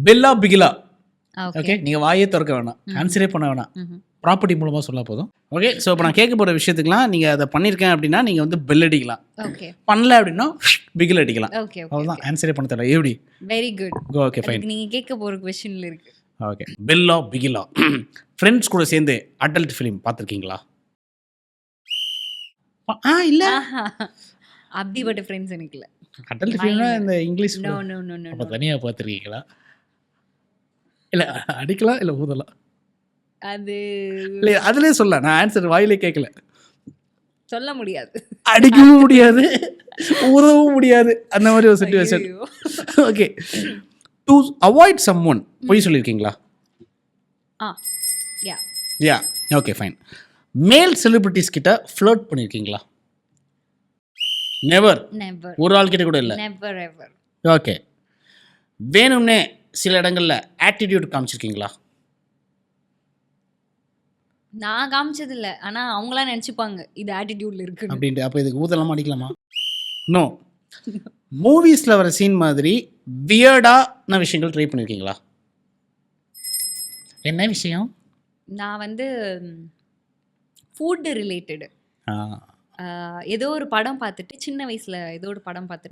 Bella பிகிலா. Okay. Okay, நீங்கள் வாயே திறக்க வேணாம், ஆன்சரே பண்ண வேணாம், ப்ராப்பர்ட்டி மூலமாக சொல்ல போதும். ஓகே, ஸோ இப்போ நான் கேட்க போகிற விஷயத்துக்குலாம் நீங்கள் அதை பண்ணியிருக்கேன் அப்படின்னா நீங்கள் வந்து பெல் அடிக்கலாம், ஓகே. பண்ணல அப்படின்னா பிகில் அடிக்கலாம். ஓகே. அவ்வளோதான், ஆன்சரே பண்ண தெரியல. எப்படி? Very good. Okay fine. அதுக்கு நீங்க கேட்க போற क्वेश्चनல இருக்கு. Okay, Bella பிகிலா. ஃப்ரெண்ட்ஸ் கூட சேர்ந்து அடல்ட் ஃபிலிம் பார்த்துருக்கீங்களா? இல்லை, ஆஹா. அப்படிப்பட்ட ஃப்ரெண்ட்ஸ் எனக்கு இல்ல. அடல்ட் ஃபிலிம்னா இந்த English no no no no. அப்போ தனியாக பார்த்துருக்கீங்களா? இல்லை அடிக்கலாம், இல்லை ஊதலாம். அது இல்லை அதிலே சொல்ல, நான் ஆன்சர் வாயிலே கேட்கல. சொல்ல முடியாது. அடிக்கவும் முடியாது, ஊதவும் முடியாது, அந்த மாதிரி ஒரு சிச்சுவேஷன். ஐயோ. Okay, to avoid some one பொய் சொல்லியிருக்கீங்களா? Yeah. Yeah. Okay fine. Male celebrities கிட்ட ஃப்ளர்ட் பண்ணியிருக்கீங்களா? நெவர். நெவர். ஒரு ஆள் கிட்ட கூட இல்லை. Never ever. ஓகே. வேணும்னே சில இடங்களில் ஆட்டிடியூட் காமிச்சிருக்கீங்களா? நான் காமிச்சது இல்ல. ஆனா அவங்களா நினைச்சுப்பாங்க இது ஆட்டிடியூட்ல இருக்குன்னு. அப்படின்ட்டு அப்போ இதுக்கு ஊதலாமா அடிக்கலாமா? நோ. மூவிஸில் வர சீன் மாதிரி வியர்டான விஷயங்கள் ட்ரை பண்ணியிருக்கீங்களா? என்ன விஷயம்? நான் வந்து ஃபுட் ரிலேட்டட் ஆ ஏதோ ஒரு படம் பார்த்துட்டு, சின்ன வயசுல ஏதோ ஒரு படம் பார்த்துட்டு